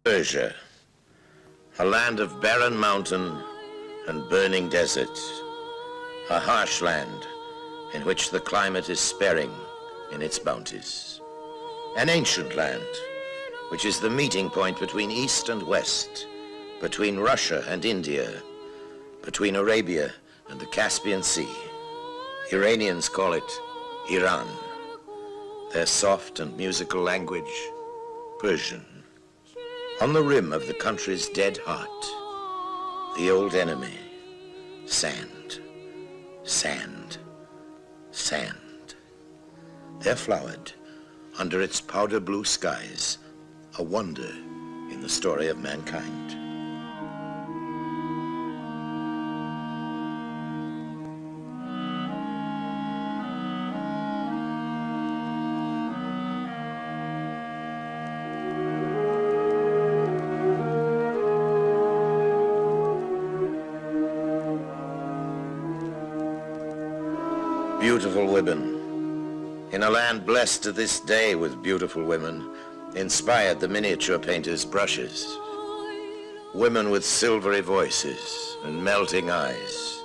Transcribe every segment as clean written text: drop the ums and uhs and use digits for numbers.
Persia, a land of barren mountain and burning desert, a harsh land in which the climate is sparing in its bounties. An ancient land, which is the meeting point between East and West, between Russia and India, between Arabia and the Caspian Sea. Iranians call it Iran. Their soft and musical language, Persian. On the rim of the country's dead heart, the old enemy, sand, sand, sand. There flowered, under its powder blue skies, a wonder in the story of mankind. Beautiful women, in a land blessed to this day with beautiful women, inspired the miniature painter's brushes. Women with silvery voices and melting eyes.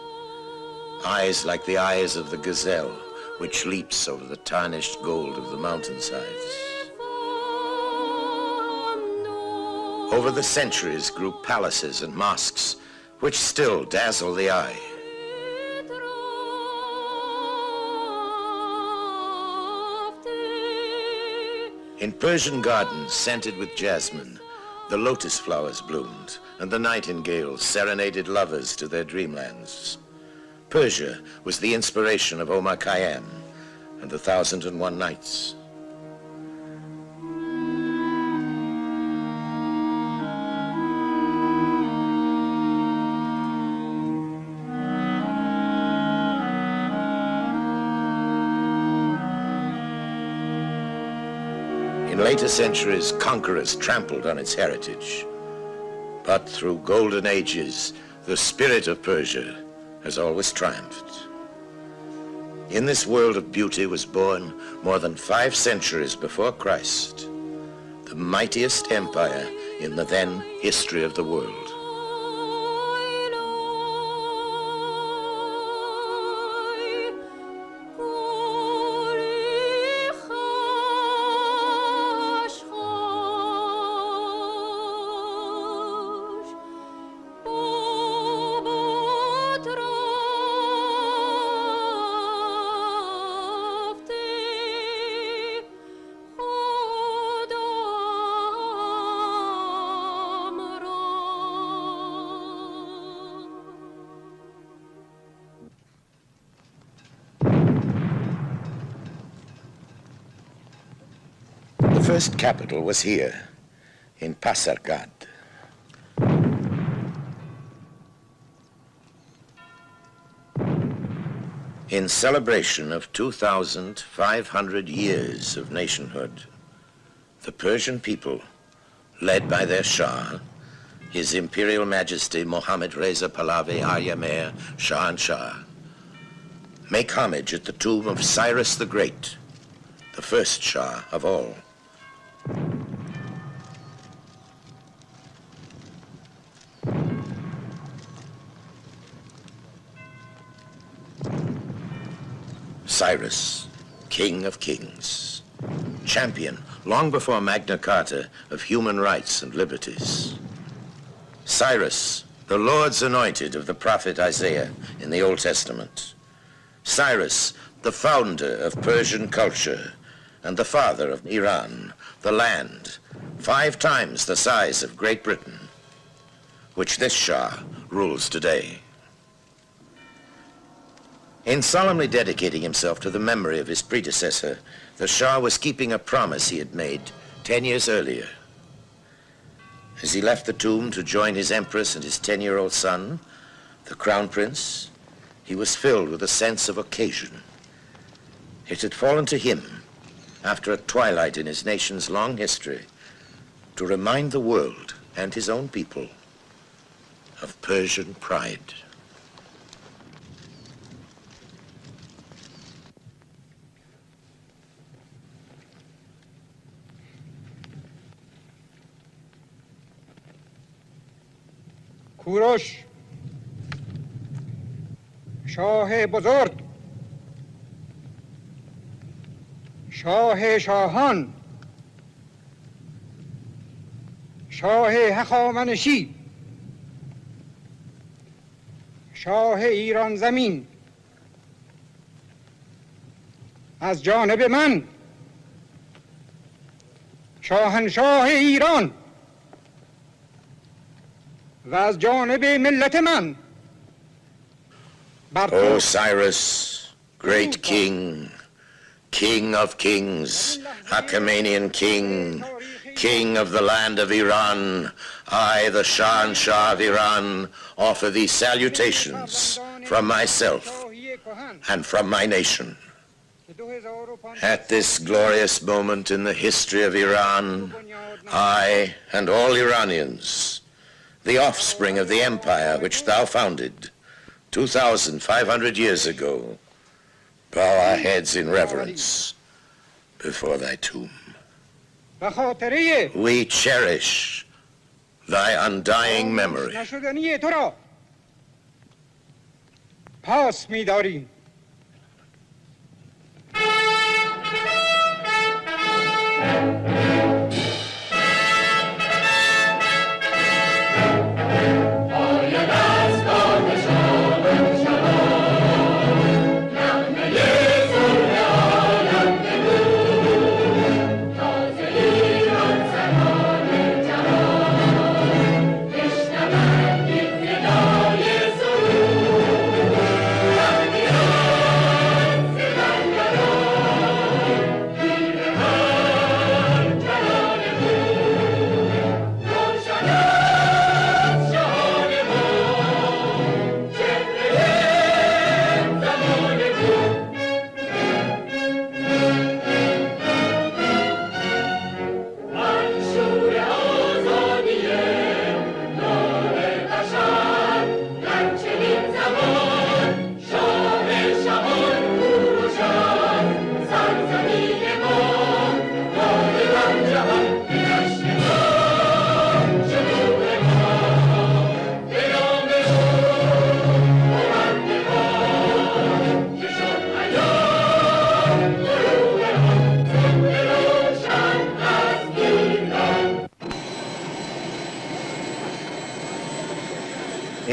Eyes like the eyes of the gazelle, which leaps over the tarnished gold of the mountainsides. Over the centuries grew palaces and mosques, which still dazzle the eye. In Persian gardens scented with jasmine, the lotus flowers bloomed, and the nightingales serenaded lovers to their dreamlands. Persia was the inspiration of Omar Khayyam and the 1001 Nights. In later centuries, conquerors trampled on its heritage. But through golden ages, the spirit of Persia has always triumphed. In this world of beauty was born, more than 5 centuries before Christ, the mightiest empire in the then history of the world. The first capital was here, in Pasargad. In celebration of 2,500 years of nationhood, the Persian people, led by their Shah, His Imperial Majesty Mohammad Reza Pahlavi Aryamer Shah, make homage at the tomb of Cyrus the Great, the first Shah of all. Cyrus, King of Kings, champion, long before Magna Carta, of human rights and liberties. Cyrus, the Lord's anointed of the prophet Isaiah in the Old Testament. Cyrus, the founder of Persian culture and the father of Iran, the land, 5 times the size of Great Britain, which this Shah rules today. In solemnly dedicating himself to the memory of his predecessor, the Shah was keeping a promise he had made 10 years earlier. As he left the tomb to join his empress and his 10-year-old son, the crown prince, he was filled with a sense of occasion. It had fallen to him, after a twilight in his nation's long history, to remind the world and his own people of Persian pride. کوروش شاه بزرگ شاه شاهان شاه هخامنشی شاه ایران زمین از جانب من شاهنشاه ایران و از جانب ملت من O Cyrus, great king, king of kings, Achaemenian king, king of the land of Iran, I, the Shah and Shah of Iran, offer thee salutations from myself and from my nation. At this glorious moment in the history of Iran, I and all Iranians, the offspring of the empire which thou founded 2,500 years ago, bow our heads in reverence before thy tomb. We cherish thy undying memory. پاس می‌داریم.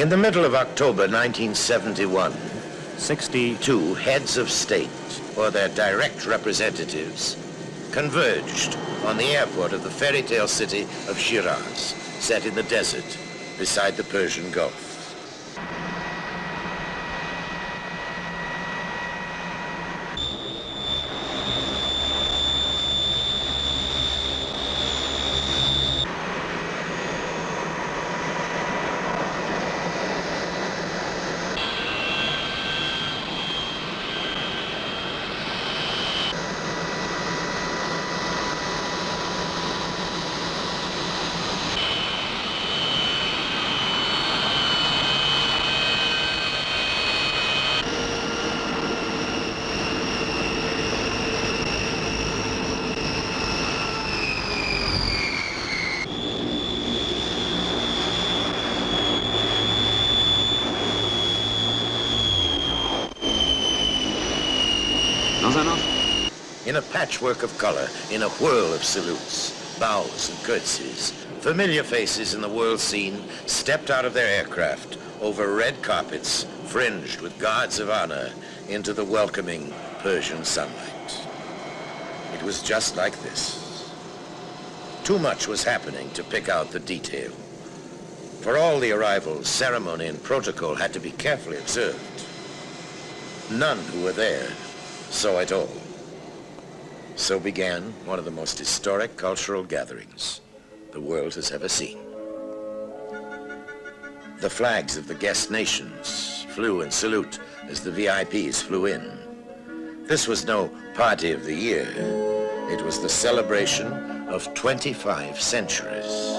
In the middle of October 1971, 62 heads of state, or their direct representatives, converged on the airport of the fairy tale city of Shiraz, set in the desert beside the Persian Gulf. In a patchwork of color, in a whirl of salutes, bows and curtsies, familiar faces in the world scene stepped out of their aircraft over red carpets fringed with guards of honor into the welcoming Persian sunlight. It was just like this. Too much was happening to pick out the detail. For all the arrivals, ceremony and protocol had to be carefully observed. None who were there saw it all. So began one of the most historic cultural gatherings the world has ever seen. The flags of the guest nations flew in salute as the VIPs flew in. This was no party of the year. It was the celebration of 25 centuries.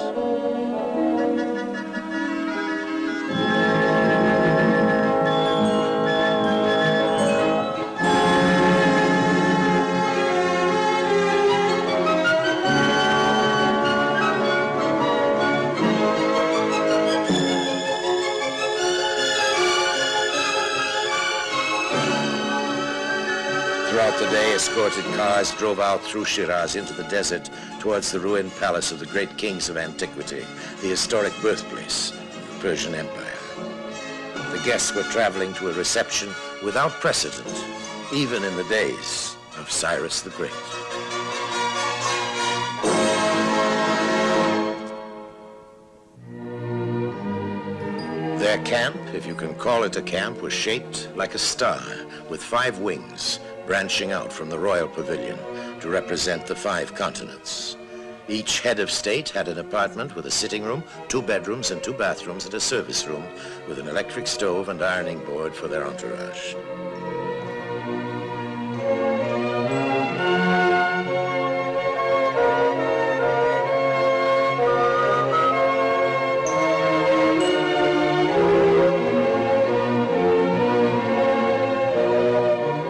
Throughout the day, escorted cars drove out through Shiraz into the desert towards the ruined palace of the great kings of antiquity, the historic birthplace of the Persian Empire. The guests were traveling to a reception without precedent, even in the days of Cyrus the Great. Their camp, if you can call it a camp, was shaped like a star with 5 wings branching out from the royal pavilion to represent the 5 continents. Each head of state had an apartment with a sitting room, 2 bedrooms and 2 bathrooms and a service room with an electric stove and ironing board for their entourage.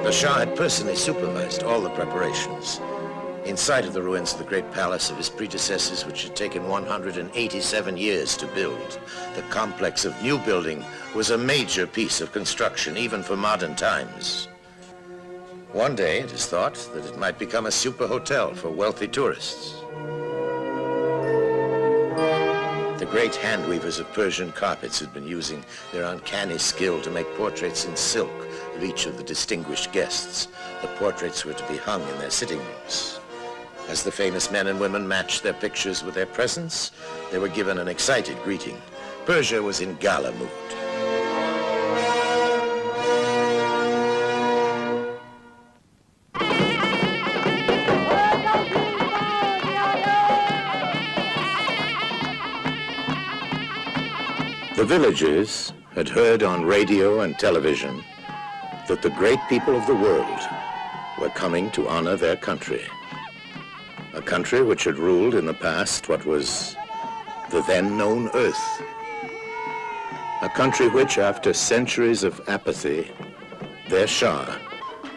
The Shah had personally supervised all the preparations. In sight of the ruins of the great palace of his predecessors, which had taken 187 years to build, the complex of new building was a major piece of construction, even for modern times. One day, it is thought that it might become a super hotel for wealthy tourists. The great hand weavers of Persian carpets had been using their uncanny skill to make portraits in silk of each of the distinguished guests. The portraits were to be hung in their sitting rooms. As the famous men and women matched their pictures with their presents, they were given an excited greeting. Persia was in gala mood. The villagers had heard on radio and television that the great people of the world were coming to honor their country. A country which had ruled in the past what was the then known Earth. A country which, after centuries of apathy, their Shah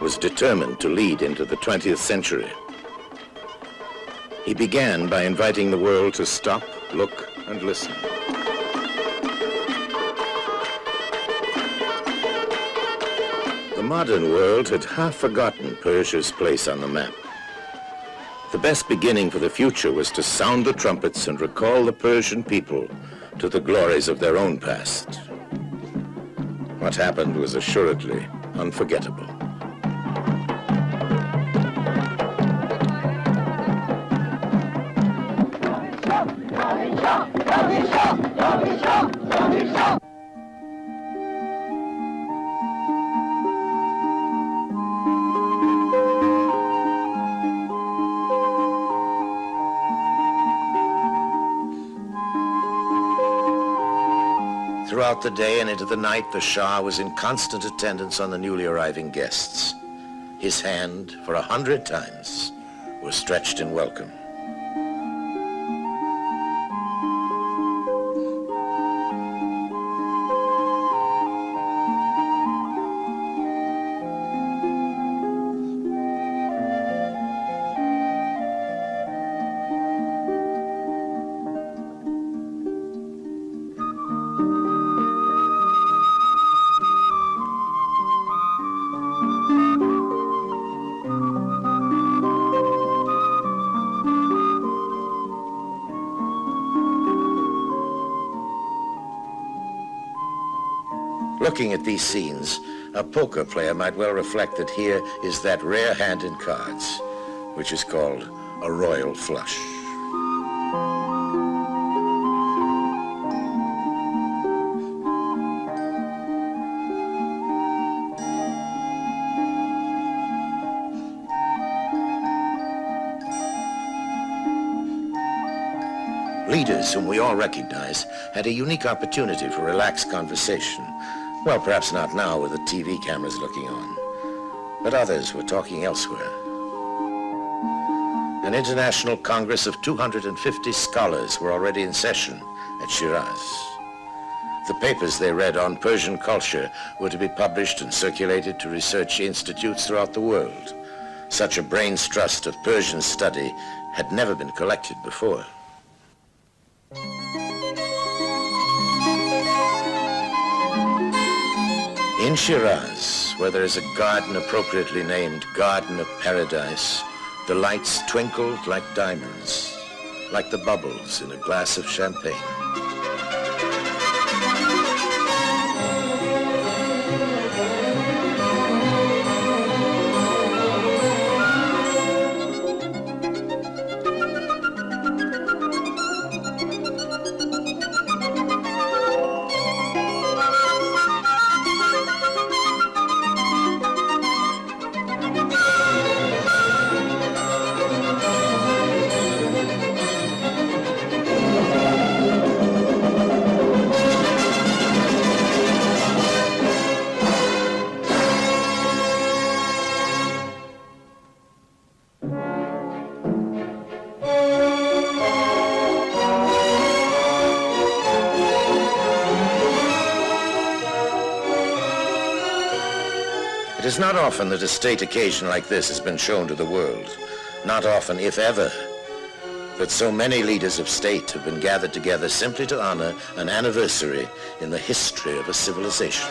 was determined to lead into the 20th century. He began by inviting the world to stop, look, and listen. The modern world had half forgotten Persia's place on the map. The best beginning for the future was to sound the trumpets and recall the Persian people to the glories of their own past. What happened was assuredly unforgettable. Throughout the day and into the night, the Shah was in constant attendance on the newly arriving guests. His hand, for 100 times, was stretched in welcome. Looking at these scenes, a poker player might well reflect that here is that rare hand in cards, which is called a royal flush. Leaders whom we all recognize had a unique opportunity for relaxed conversation. Well, perhaps not now with the TV cameras looking on, but others were talking elsewhere. An international congress of 250 scholars were already in session at Shiraz. The papers they read on Persian culture were to be published and circulated to research institutes throughout the world. Such a brain's trust of Persian study had never been collected before. In Shiraz, where there is a garden appropriately named Garden of Paradise, the lights twinkled like diamonds, like the bubbles in a glass of champagne. It is not often that a state occasion like this has been shown to the world. Not often, if ever, that so many leaders of state have been gathered together simply to honor an anniversary in the history of a civilization.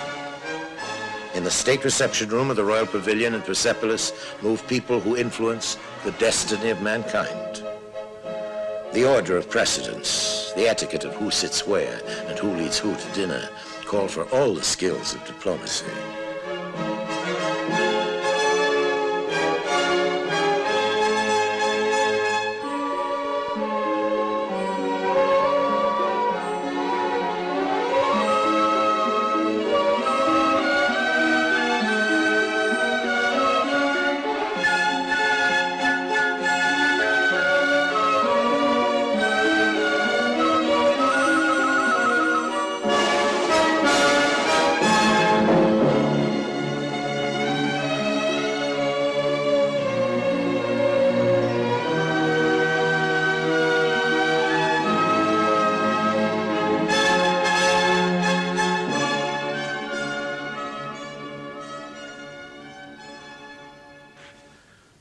In the state reception room of the Royal Pavilion in Persepolis move people who influence the destiny of mankind. The order of precedence, the etiquette of who sits where and who leads who to dinner call for all the skills of diplomacy.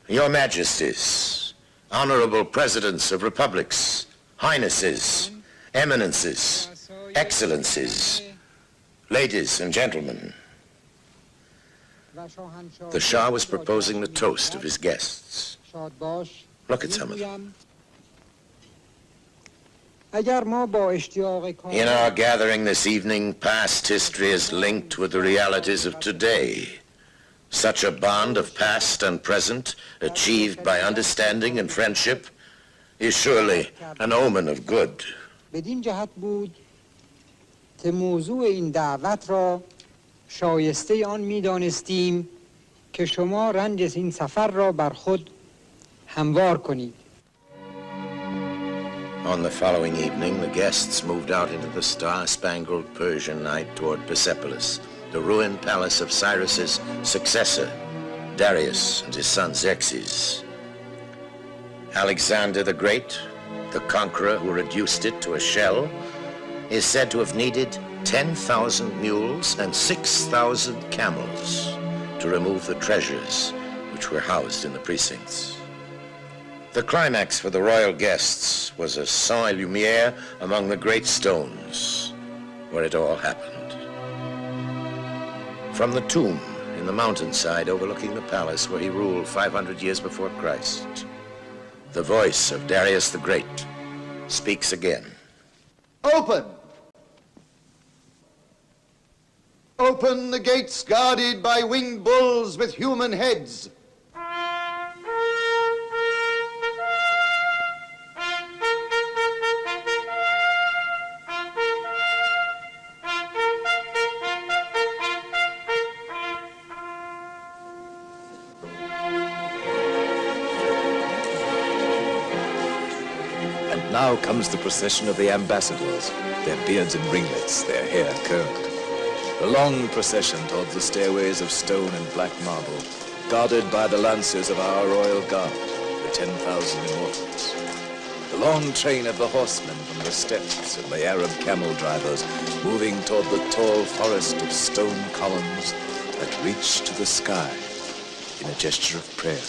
Your Majesties, honorable presidents of republics, highnesses, eminences, excellencies, ladies and gentlemen, the Shah was proposing the toast of his guests. Look at some of them. In our gathering this evening, past history is linked with the realities of today. Such a bond of past and present, achieved by understanding and friendship, is surely an omen of good. بدین جهت بود که موضوع این دعوت را شایسته آن می‌دانستیم که شما رنج این سفر را بر خود هموار کنید. On the following evening, the guests moved out into the star-spangled Persian night toward Persepolis, the ruined palace of Cyrus's successor, Darius, and his son Xerxes. Alexander the Great, the conqueror who reduced it to a shell, is said to have needed 10,000 mules and 6,000 camels to remove the treasures which were housed in the precincts. The climax for the royal guests was a saint-lumière among the great stones where it all happened. From the tomb in the mountainside overlooking the palace where he ruled 500 years before Christ, the voice of Darius the Great speaks again. Open! Open the gates guarded by winged bulls with human heads. Now comes the procession of the ambassadors, their beards in ringlets, their hair curled. A long procession towards the stairways of stone and black marble, guarded by the lancers of our royal guard, the 10,000 immortals. The long train of the horsemen from the steppes and the Arab camel drivers moving toward the tall forest of stone columns that reach to the sky in a gesture of prayer.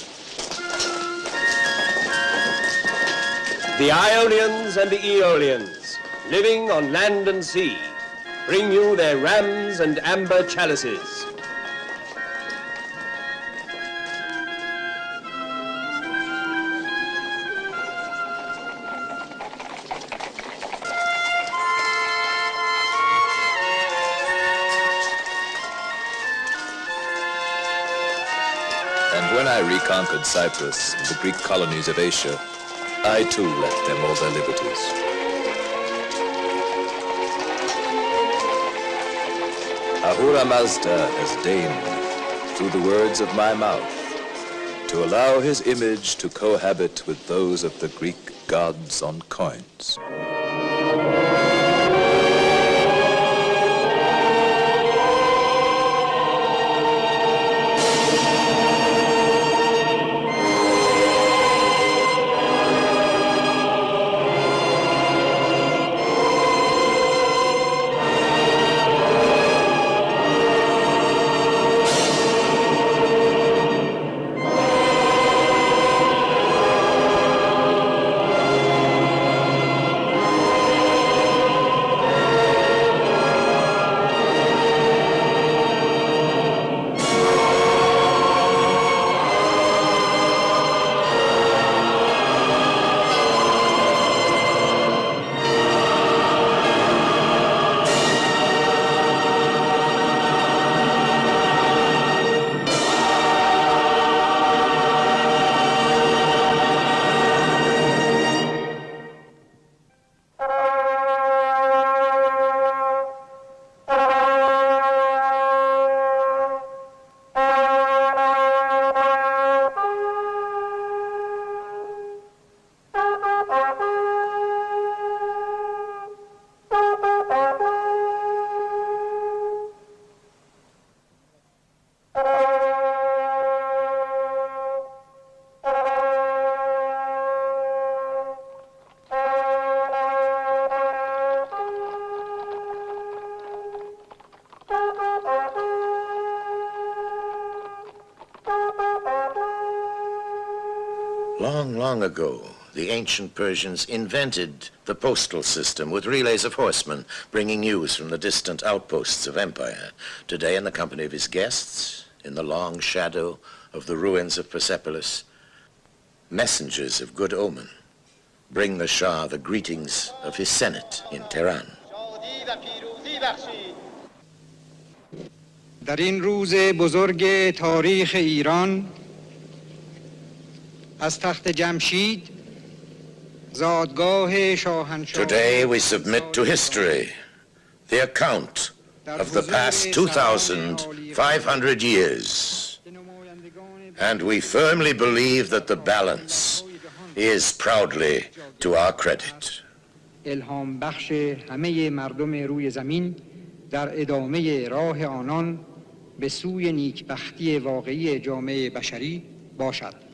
The Ionians and the Aeolians, living on land and sea, bring you their rams and amber chalices. when I reconquered Cyprus and the Greek colonies of Asia, I too left them all their liberties. Ahura Mazda has deigned, through the words of my mouth, to allow his image to cohabit with those of the Greek gods on coins. Long ago, the ancient Persians invented the postal system with relays of horsemen bringing news from the distant outposts of empire. Today, in the company of his guests, in the long shadow of the ruins of Persepolis, messengers of good omen bring the Shah the greetings of his Senate in Tehran. در این روز بزرگ تاریخ ایران از تخت جمشید زادگاه شاهنشاه Today we submit to history the account of the past 2,500 years, and we firmly believe that the balance is proudly to our credit. الهام بخش همه مردم روی زمین در ادامه راه آنان به سوی نیکبختی واقعی جامعه بشری باشد.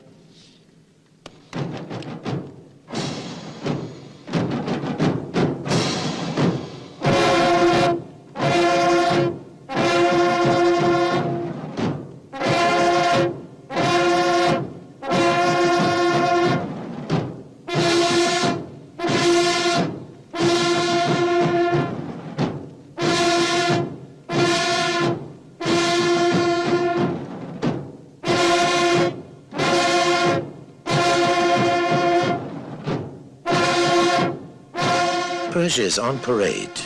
Persia is on parade,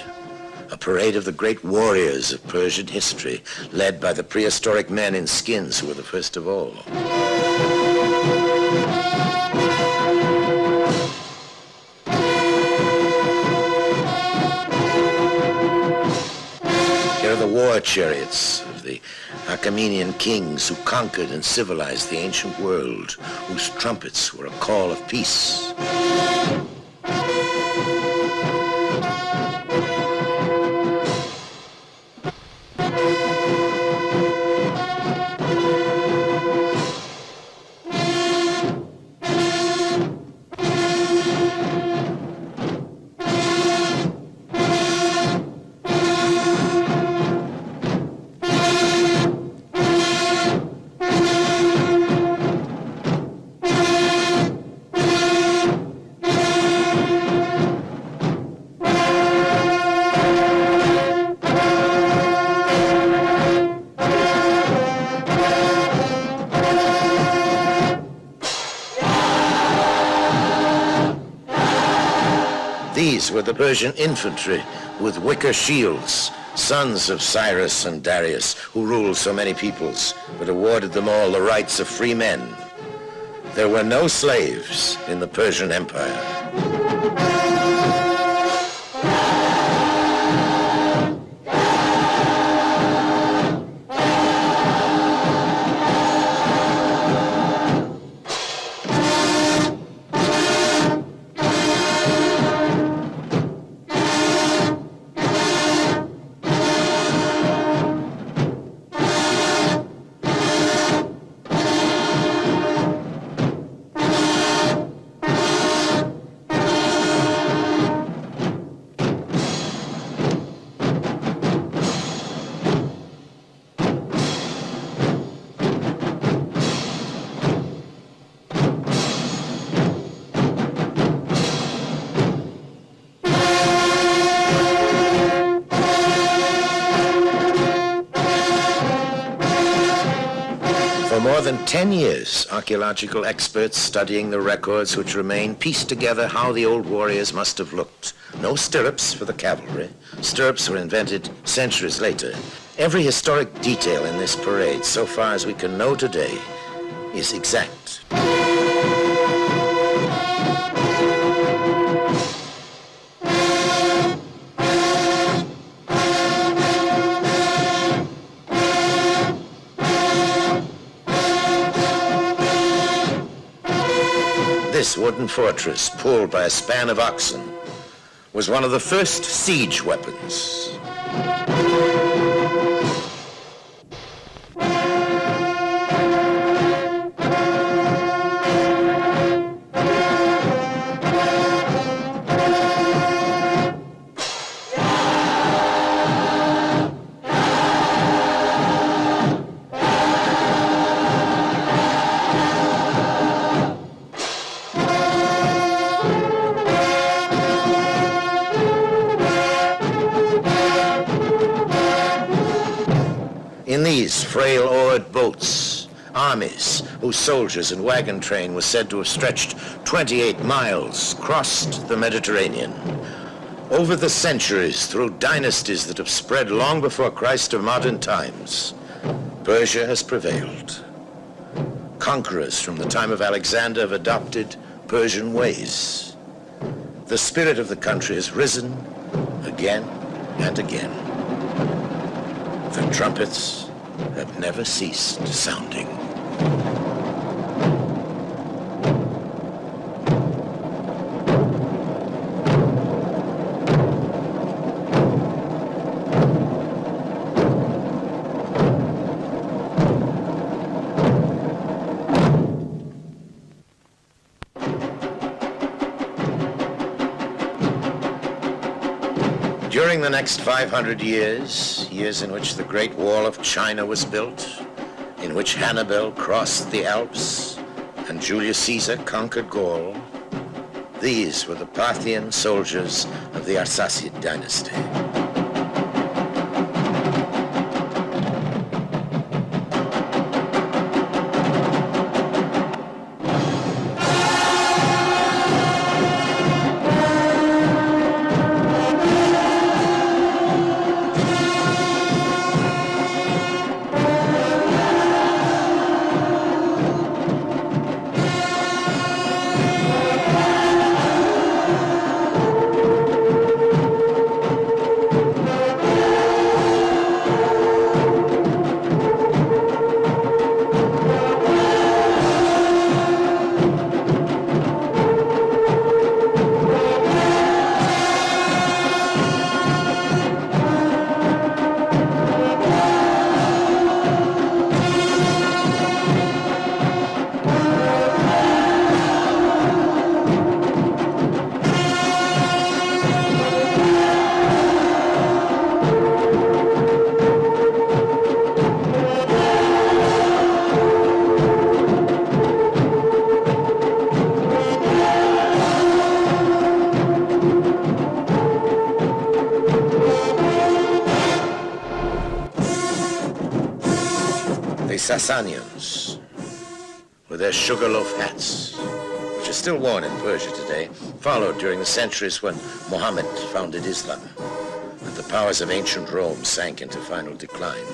a parade of the great warriors of Persian history, led by the prehistoric men in skins who were the first of all. Here are the war chariots of the Achaemenian kings who conquered and civilized the ancient world, whose trumpets were a call of peace. These were the Persian infantry with wicker shields, sons of Cyrus and Darius, who ruled so many peoples, but awarded them all the rights of free men. There were no slaves in the Persian Empire. For more than 10 years, archaeological experts studying the records which remain pieced together how the old warriors must have looked. No stirrups for the cavalry. Stirrups were invented centuries later. Every historic detail in this parade, so far as we can know today, is exact. This wooden fortress, pulled by a span of oxen, was one of the first siege weapons. In these frail oared boats, armies whose soldiers and wagon train was said to have stretched 28 miles crossed the Mediterranean. Over the centuries, through dynasties that have spread long before Christ of modern times, Persia has prevailed. Conquerors from the time of Alexander have adopted Persian ways. The spirit of the country has risen again and again. The trumpets have never ceased sounding. During the next 500 years, years in which the Great Wall of China was built, in which Hannibal crossed the Alps and Julius Caesar conquered Gaul, these were the Parthian soldiers of the Arsacid dynasty. Sasanians, with their sugarloaf hats, which are still worn in Persia today, followed during the centuries when Muhammad founded Islam. At the powers of ancient Rome sank into final decline.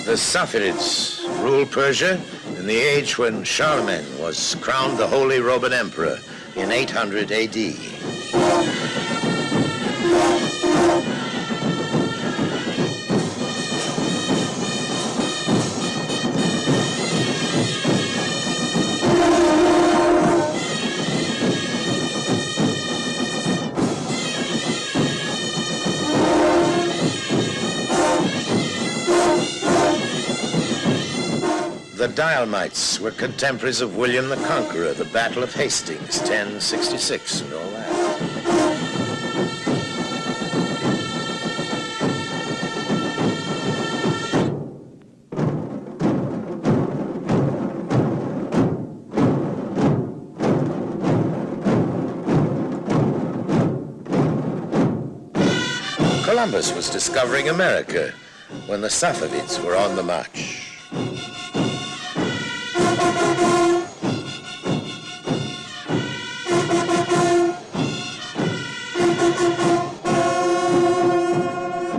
The Safavids ruled Persia in the age when Charlemagne was crowned the Holy Roman Emperor in 800 AD. The Dialmites were contemporaries of William the Conqueror, the Battle of Hastings, 1066, and all that. Columbus was discovering America when the Safavids were on the march.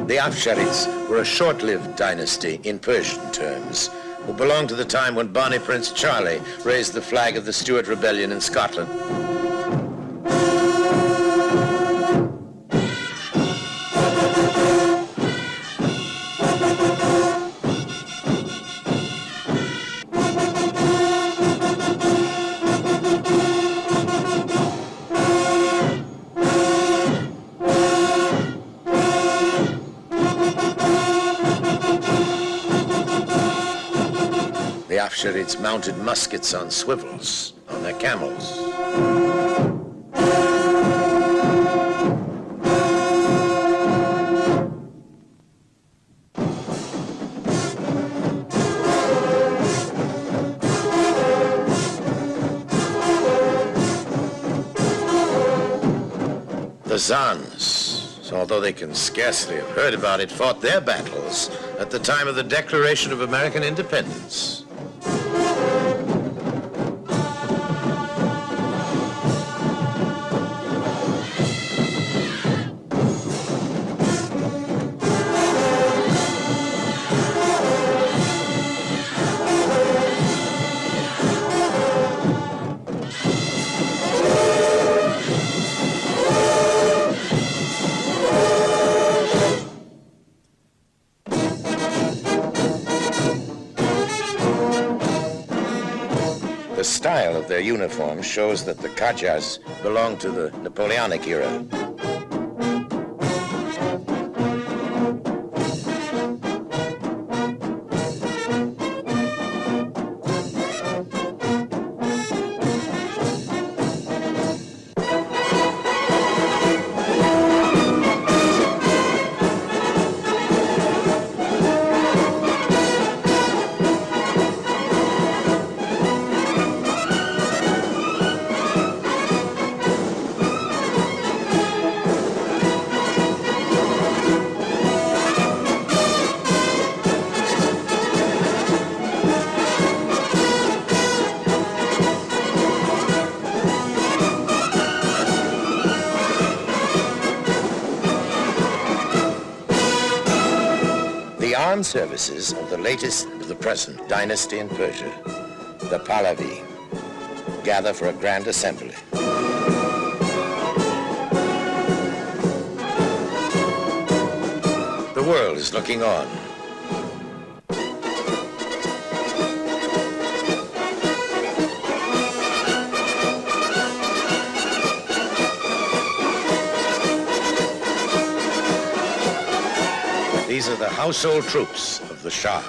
The Afsharids were a short-lived dynasty in Persian terms, who belonged to the time when Bonnie Prince Charlie raised the flag of the Stuart Rebellion in Scotland. The Afsharids mounted muskets on swivels on their camels. The Zans, although they can scarcely have heard about it, fought their battles at the time of the Declaration of American Independence. The style of their uniforms shows that the Qajas belonged to the Napoleonic era. The armed services of the latest of the present dynasty in Persia, the Pahlavi, gather for a grand assembly. The world is looking on. These These are the household troops of the Shah.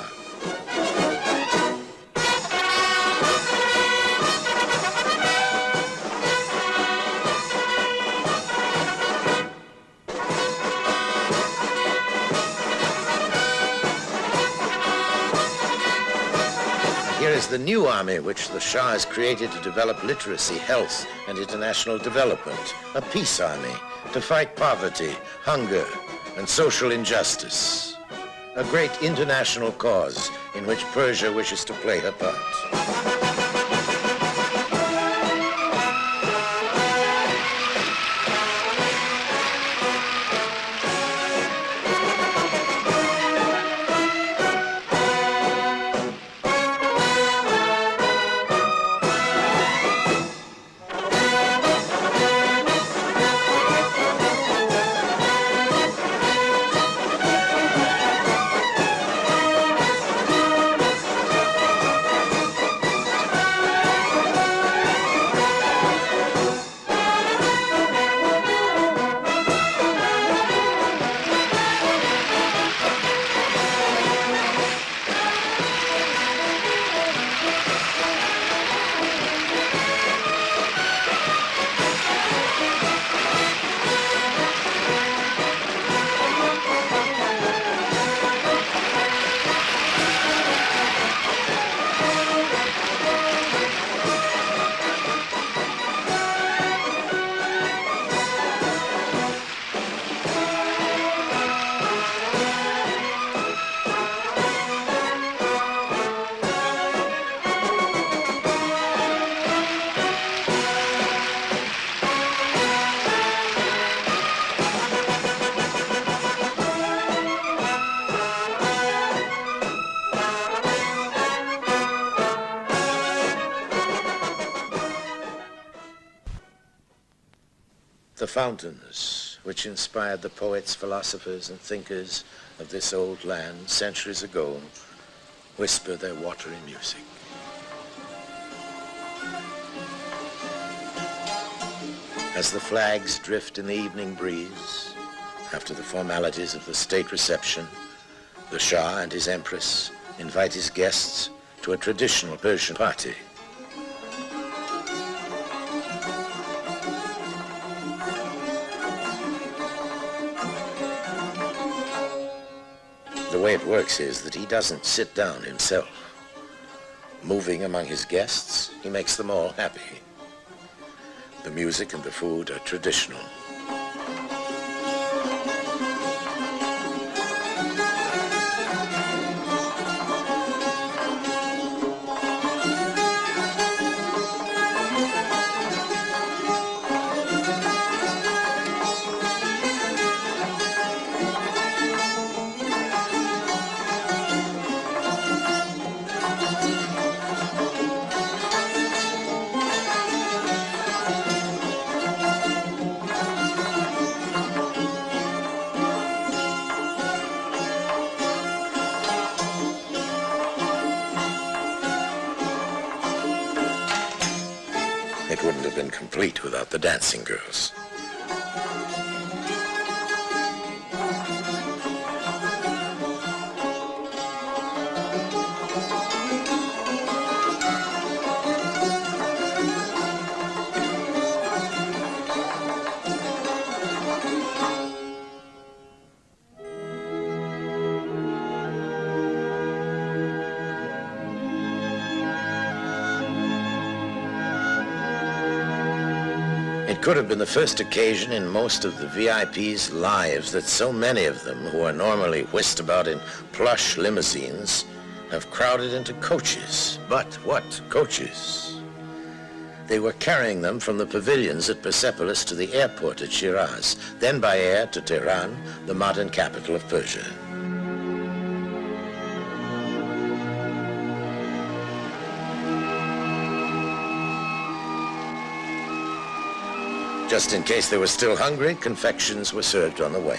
Here is the new army which the Shah has created to develop literacy, health, and international development. A peace army to fight poverty, hunger, and social injustice. A great international cause in which Persia wishes to play her part. The fountains, which inspired the poets, philosophers, and thinkers of this old land centuries ago, whisper their watery music. As the flags drift in the evening breeze, after the formalities of the state reception, the Shah and his Empress invite his guests to a traditional Persian party. The way it works is that he doesn't sit down himself. Moving among his guests, he makes them all happy. The music and the food are traditional. It wouldn't have been complete without the dancing girls. It could have been the first occasion in most of the VIPs' lives that so many of them, who are normally whisked about in plush limousines, have crowded into coaches. But what coaches? They were carrying them from the pavilions at Persepolis to the airport at Shiraz, then by air to Tehran, the modern capital of Persia. Just in case they were still hungry, confections were served on the way.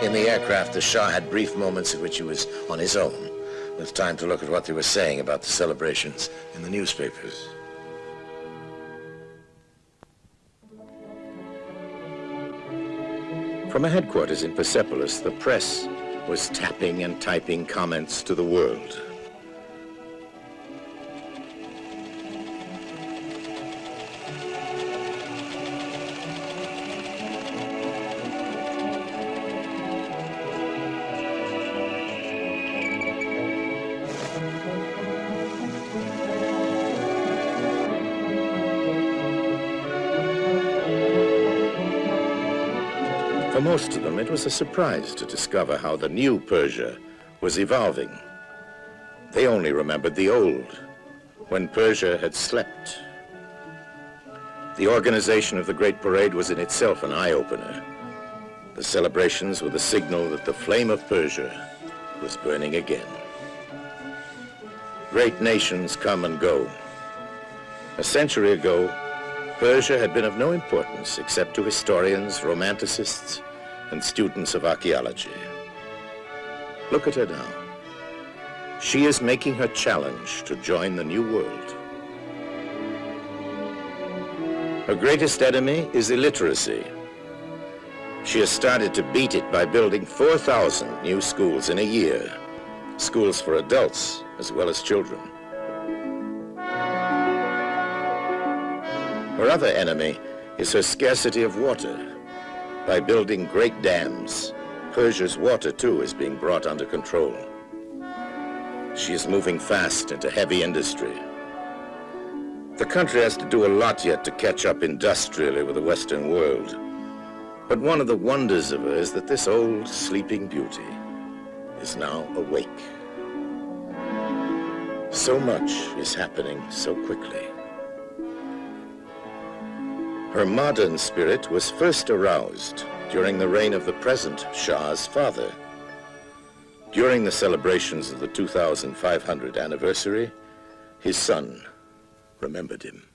In the aircraft, the Shah had brief moments in which he was on his own, with time to look at what they were saying about the celebrations in the newspapers. From a headquarters in Persepolis, the press was tapping and typing comments to the world. For most of them, it was a surprise to discover how the new Persia was evolving. They only remembered the old, when Persia had slept. The organization of the Great Parade was in itself an eye-opener. The celebrations were the signal that the flame of Persia was burning again. Great nations come and go. A century ago, Persia had been of no importance except to historians, romanticists, and students of archaeology. Look at her now. She is making her challenge to join the new world. Her greatest enemy is illiteracy. She has started to beat it by building 4,000 new schools in a year, schools for adults as well as children. Her other enemy is her scarcity of water. By building great dams, Persia's water too is being brought under control. She is moving fast into heavy industry. The country has to do a lot yet to catch up industrially with the Western world. But one of the wonders of her is that this old sleeping beauty is now awake. So much is happening so quickly. Her modern spirit was first aroused during the reign of the present Shah's father. During the celebrations of the 2500th anniversary, his son remembered him.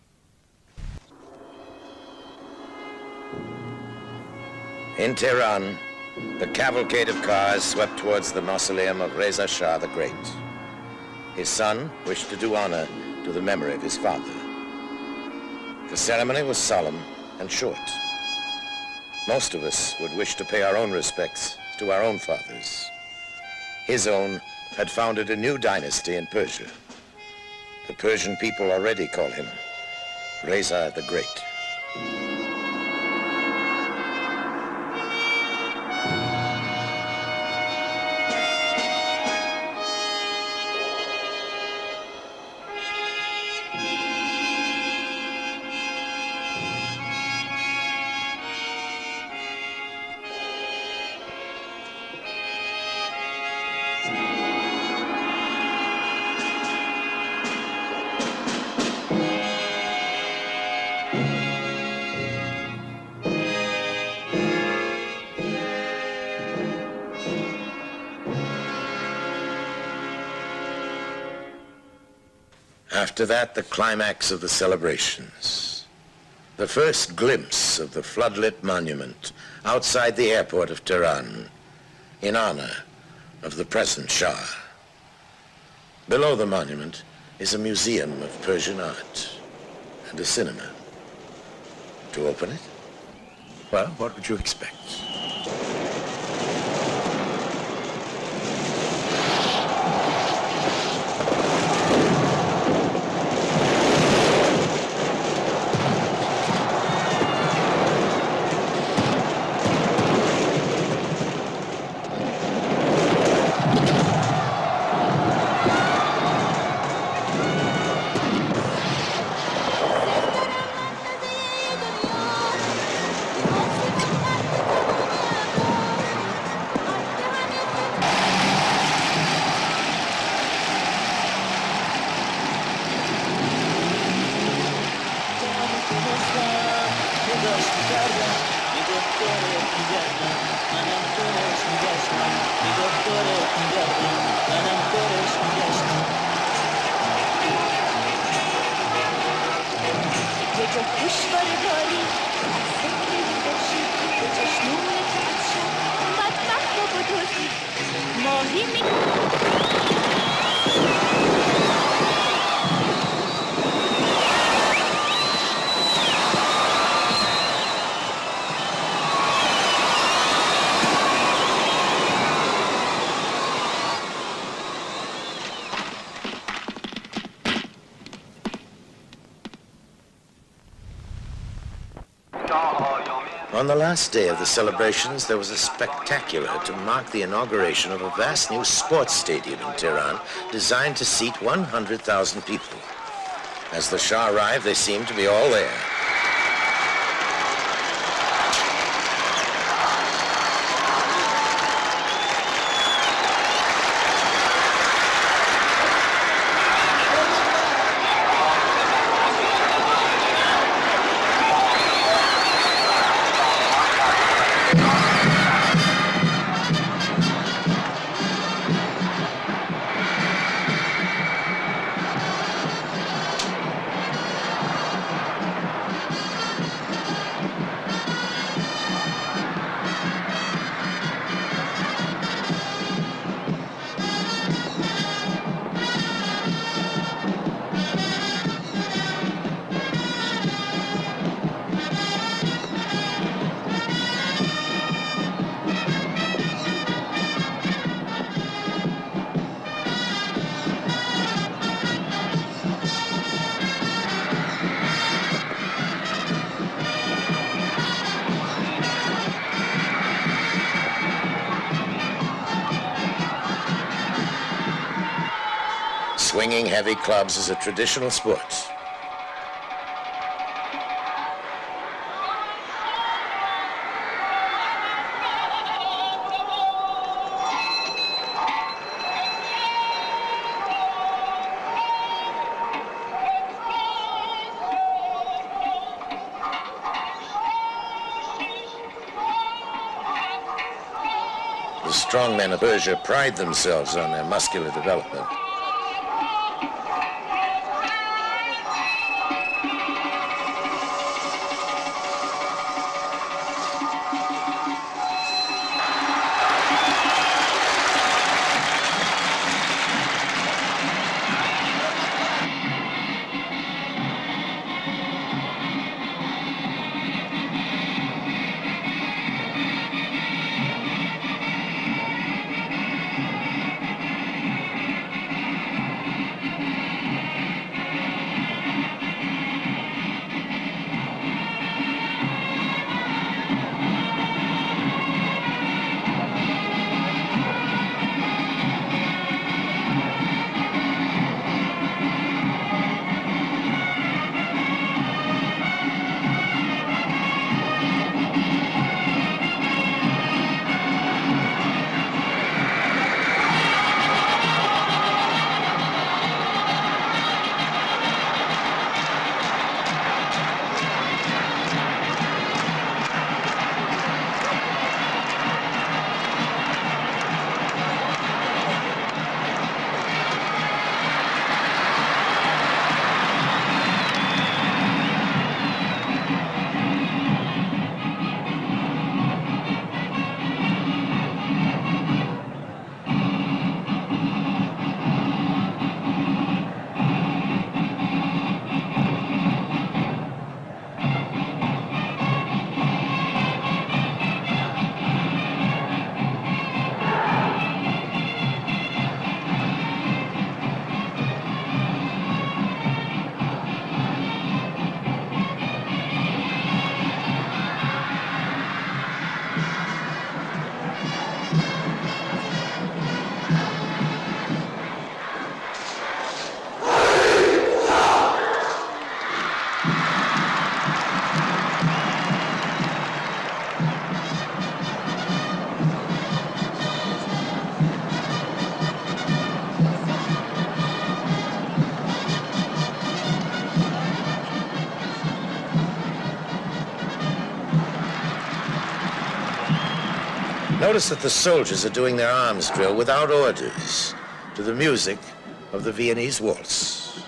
In Tehran, the cavalcade of cars swept towards the mausoleum of Reza Shah the Great. His son wished to do honor to the memory of his father. The ceremony was solemn and short. Most of us would wish to pay our own respects to our own fathers. His own had founded a new dynasty in Persia. The Persian people already call him Reza the Great. After that, the climax of the celebrations. The first glimpse of the floodlit monument outside the airport of Tehran in honor of the present Shah. Below the monument is a museum of Persian art and a cinema. To open it? Well, what would you expect? On the last day of the celebrations, there was a spectacular to mark the inauguration of a vast new sports stadium in Tehran designed to seat 100,000 people. As the Shah arrived, they seemed to be all there. Swinging heavy clubs is a traditional sport. The strong men of Persia pride themselves on their muscular development. Notice that the soldiers are doing their arms drill without orders, to the music of the Viennese waltz.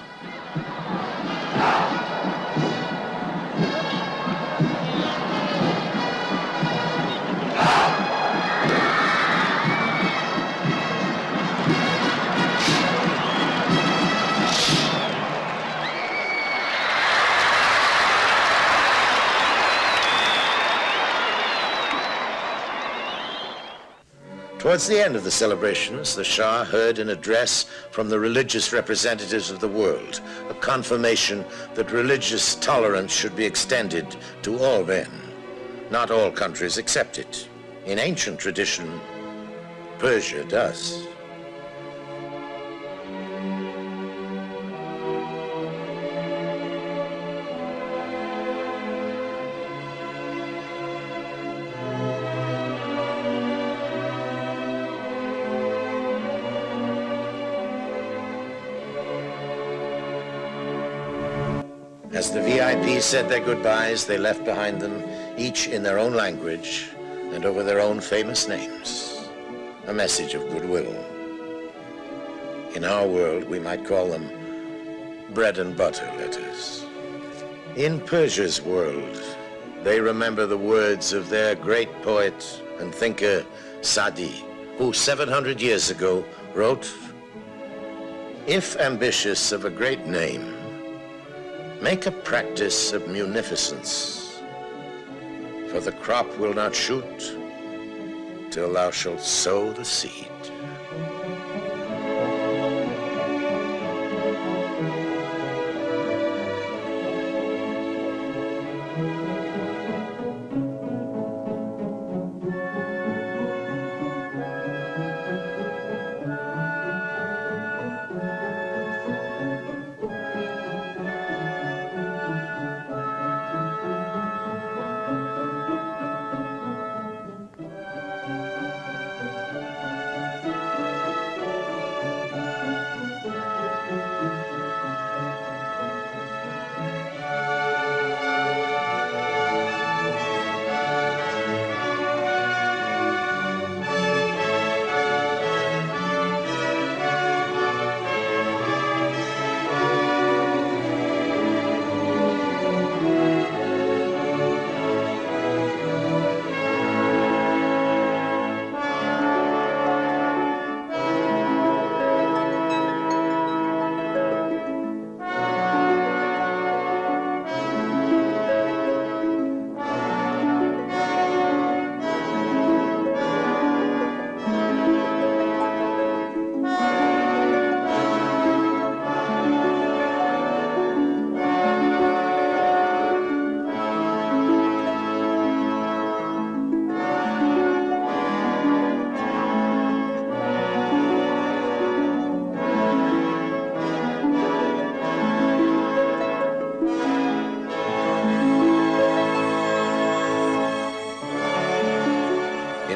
Towards the end of the celebrations, the Shah heard an address from the religious representatives of the world, a confirmation that religious tolerance should be extended to all men. Not all countries accept it. In ancient tradition, Persia does. As the VIPs said their goodbyes, they left behind them, each in their own language and over their own famous names, a message of goodwill. In our world, we might call them bread and butter letters. In Persia's world, they remember the words of their great poet and thinker, Sadi, who 700 years ago wrote, "If ambitious of a great name, make a practice of munificence, for the crop will not shoot till thou shalt sow the seed."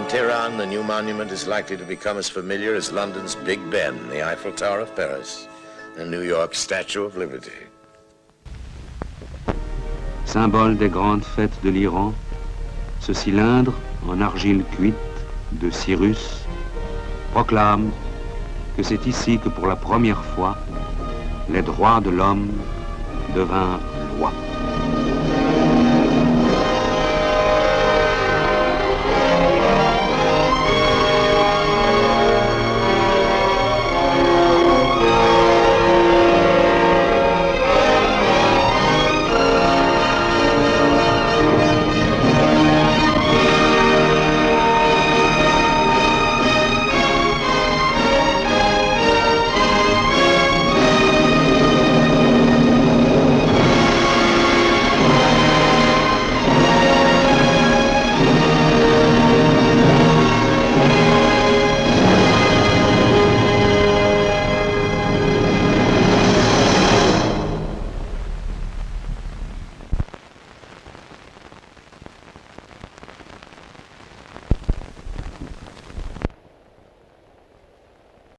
Tehran, the new monument is likely to become as familiar as London's Big Ben, the Eiffel Tower of Paris, and New York's Statue of Liberty. Symbole des grandes fêtes de l'Iran, ce cylindre en argile cuite de Cyrus proclame que c'est ici que pour la première fois les droits de l'homme devinrent loi.